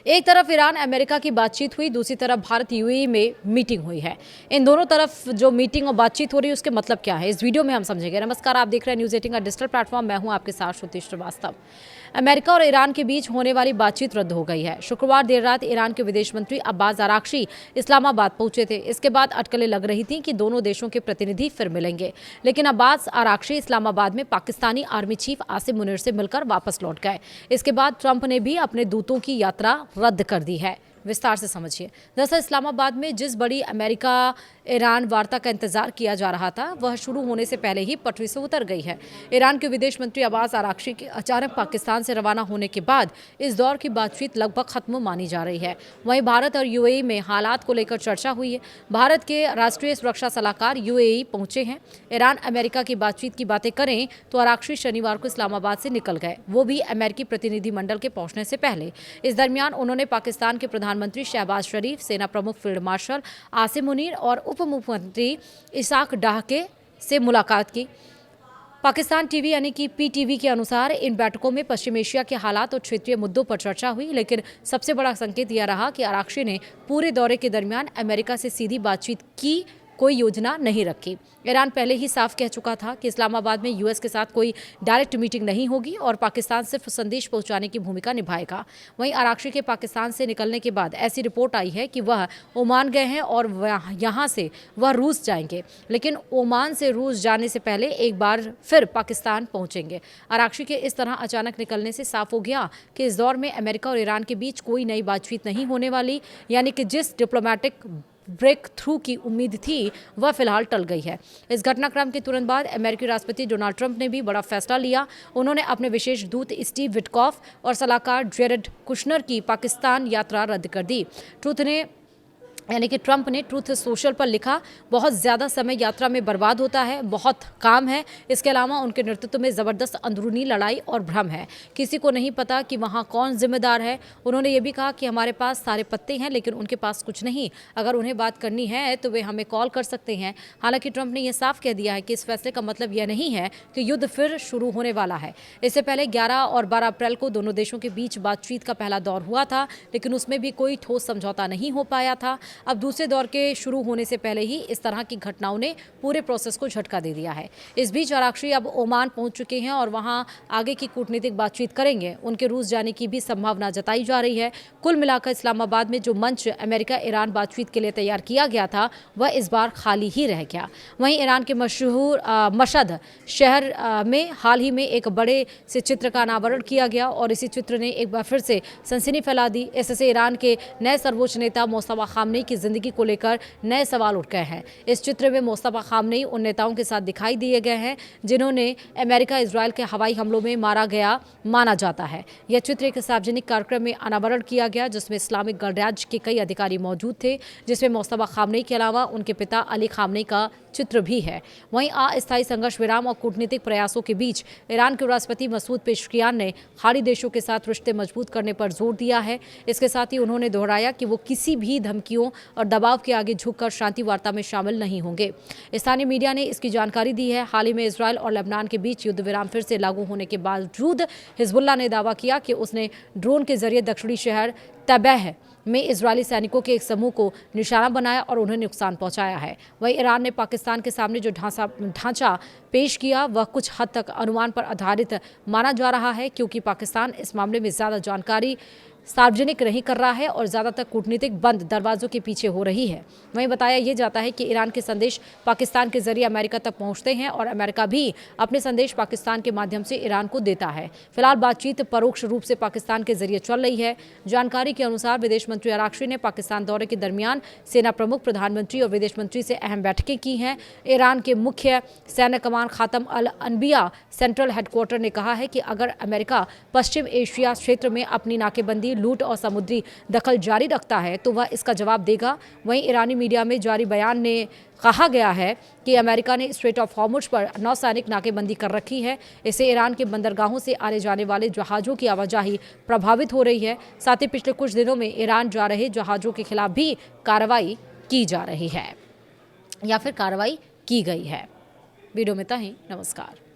एक तरफ Iran America की बातचीत हुई, दूसरी तरफ भारत यूएई में मीटिंग हुई है। इन दोनों तरफ जो मीटिंग और बातचीत हो रही है उसके मतलब क्या है, इस वीडियो में हम समझेंगे। नमस्कार, आप देख रहे हैं न्यूज़ 18 का डिजिटल प्लेटफॉर्म। मैं हूं आपके साथ श्रुति श्रीवास्तव। अमेरिका और ईरान के बीच होने वाली बातचीत रद्द हो गई है। शुक्रवार देर रात ईरान के विदेश मंत्री अब्बास अराक्ची इस्लामाबाद पहुंचे थे। इसके बाद अटकलें लग रही थीं कि दोनों देशों के प्रतिनिधि फिर मिलेंगे, लेकिन अब्बास अराक्ची इस्लामाबाद में पाकिस्तानी आर्मी चीफ आसिम मुनीर से मिलकर वापस लौट गए। इसके बाद ट्रंप ने भी अपने दूतों की यात्रा रद्द कर दी है। विस्तार से समझिए। दरअसल इस्लामाबाद में जिस बड़ी अमेरिका ईरान वार्ता का इंतजार किया जा रहा था, वह शुरू होने से पहले ही पटरी से उतर गई है। ईरान के विदेश मंत्री अब्बास अराक्ची के अचानक पाकिस्तान से रवाना होने के बाद इस दौर की बातचीत लगभग खत्म मानी जा रही है। वहीं भारत और यूएई में हालात को लेकर चर्चा हुई है। भारत के राष्ट्रीय सुरक्षा सलाहकार यूएई पहुंचे हैं। ईरान अमेरिका की बातचीत की बातें करें तो अराक्ची शनिवार को इस्लामाबाद से निकल गए, वो भी अमेरिकी प्रतिनिधिमंडल के पहुंचने से पहले। इस दरमियान उन्होंने पाकिस्तान के प्रधानमंत्री शहबाज शरीफ, सेना प्रमुख फील्ड मार्शल आसिम मुनीर और उप मुख्यमंत्री इसाक डाह से मुलाकात की। पाकिस्तान टीवी यानी कि पीटीवी के अनुसार इन बैठकों में पश्चिम एशिया के हालात और क्षेत्रीय मुद्दों पर चर्चा हुई, लेकिन सबसे बड़ा संकेत यह रहा कि अराक्ची ने पूरे दौरे के दरमियान अमेरिका से सीधी बातचीत की कोई योजना नहीं रखी। ईरान पहले ही साफ कह चुका था कि इस्लामाबाद में यूएस के साथ कोई डायरेक्ट मीटिंग नहीं होगी और पाकिस्तान सिर्फ संदेश पहुंचाने की भूमिका निभाएगा। वहीं अराक्ची के पाकिस्तान से निकलने के बाद ऐसी रिपोर्ट आई है कि वह ओमान गए हैं और यहाँ से वह रूस जाएंगे, लेकिन ओमान से रूस जाने से पहले एक बार फिर पाकिस्तान पहुंचेंगे। अराक्ची के इस तरह अचानक निकलने से साफ हो गया कि इस दौर में अमेरिका और ईरान के बीच कोई नई बातचीत नहीं होने वाली, यानी कि जिस डिप्लोमेटिक ब्रेक थ्रू की उम्मीद थी वह फिलहाल टल गई है। इस घटनाक्रम के तुरंत बाद अमेरिकी राष्ट्रपति डोनाल्ड ट्रंप ने भी बड़ा फैसला लिया। उन्होंने अपने विशेष दूत स्टीव विटकॉफ और सलाहकार जेरेड कुशनर की पाकिस्तान यात्रा रद्द कर दी। ट्रंप ने ट्रूथ सोशल पर लिखा, बहुत ज़्यादा समय यात्रा में बर्बाद होता है, बहुत काम है। इसके अलावा उनके नेतृत्व में ज़बरदस्त अंदरूनी लड़ाई और भ्रम है, किसी को नहीं पता कि वहाँ कौन जिम्मेदार है। उन्होंने ये भी कहा कि हमारे पास सारे पत्ते हैं लेकिन उनके पास कुछ नहीं, अगर उन्हें बात करनी है तो वे हमें कॉल कर सकते हैं। हालांकि ट्रंप ने यह साफ कह दिया है कि इस फैसले का मतलब यह नहीं है कि युद्ध फिर शुरू होने वाला है। इससे पहले 11 और 12 अप्रैल को दोनों देशों के बीच बातचीत का पहला दौर हुआ था, लेकिन उसमें भी कोई ठोस समझौता नहीं हो पाया था। अब दूसरे दौर के शुरू होने से पहले ही इस तरह की घटनाओं ने पूरे प्रोसेस को झटका दे दिया है। इस बीच अराक्ची अब ओमान पहुंच चुके हैं और वहां आगे की कूटनीतिक बातचीत करेंगे। उनके रूस जाने की भी संभावना जताई जा रही है। कुल मिलाकर इस्लामाबाद में जो मंच अमेरिका ईरान बातचीत के लिए तैयार किया गया था वह इस बार खाली ही रह गया। वहीं ईरान के मशहूर मशहद शहर में हाल ही में एक बड़े से चित्र का अनावरण किया गया और इसी चित्र ने एक बार फिर से सनसनी फैला दी। इससे ईरान के नए सर्वोच्च नेता मुस्तफा खामनेई की जिंदगी को लेकर नए सवाल उठ गए हैं। इस चित्र में मुस्तफा खामनेई उन नेताओं के साथ दिखाई दिए गए हैं जिन्होंने अमेरिका इजराइल के हवाई हमलों में मारा गया माना जाता है। यह चित्र एक सार्वजनिक कार्यक्रम में अनावरण किया गया जिसमें इस्लामिक गणराज्य के कई अधिकारी मौजूद थे, जिसमें मुस्तफा खामनेई के अलावा उनके पिता अली खामनेई का चित्र भी है। वहीं अस्थायी संघर्ष विराम और कूटनीतिक प्रयासों के बीच ईरान के राष्ट्रपति मसूद पेशकियान ने खाड़ी देशों के साथ रिश्ते मजबूत करने पर जोर दिया है। इसके साथ ही उन्होंने दोहराया कि वो किसी भी धमकियों और दबाव के आगे झुककर शांति वार्ता में शामिल नहीं होंगे। स्थानीय मीडिया ने इसकी जानकारी दी है। हाल ही में इजरायल और लेबनान के बीच युद्ध विराम फिर से लागू होने के बावजूद हिजबुल्लाह ने दावा किया कि उसने ड्रोन के जरिए दक्षिणी शहर तबह में इजरायली सैनिकों के एक समूह को निशाना बनाया और उन्हें नुकसान पहुंचाया है। वहीं ईरान ने पाकिस्तान के सामने जो ढांचा पेश किया वह कुछ हद तक अनुमान पर आधारित माना जा रहा है, क्योंकि पाकिस्तान इस मामले में ज़्यादा जानकारी सार्वजनिक नहीं कर रहा है और ज़्यादातर कूटनीतिक बंद दरवाजों के पीछे हो रही है। वहीं बताया यह जाता है कि ईरान के संदेश पाकिस्तान के जरिए अमेरिका तक पहुंचते हैं और अमेरिका भी अपने संदेश पाकिस्तान के माध्यम से ईरान को देता है। फिलहाल बातचीत परोक्ष रूप से पाकिस्तान के जरिए चल रही है। जानकारी के अनुसार विदेश मंत्री अराक्ची ने पाकिस्तान दौरे के दरमियान सेना प्रमुख, प्रधानमंत्री और विदेश मंत्री से अहम बैठकें की हैं। ईरान के मुख्य सैन्य कमान खातम अल अनबिया सेंट्रल हेडक्वार्टर ने कहा है कि अगर अमेरिका पश्चिम एशिया क्षेत्र में अपनी नाकेबंदी, लूट और समुद्री दखल जारी रखता है तो वह इसका जवाब देगा। वहीं ईरानी मीडिया में जारी बयान में कहा गया है कि अमेरिका ने स्ट्रेट ऑफ हॉर्मुज पर नौसैनिक नाकेबंदी कर रखी है। इससे ईरान के बंदरगाहों से आने जाने वाले जहाज़ों की आवाजाही प्रभावित हो रही है। साथ ही पिछले कुछ दिनों में ईरान जा रहे जहाज़ों के खिलाफ भी कार्रवाई की जा रही है या फिर कार्रवाई की गई है। वीडियो में इतना ही। नमस्कार।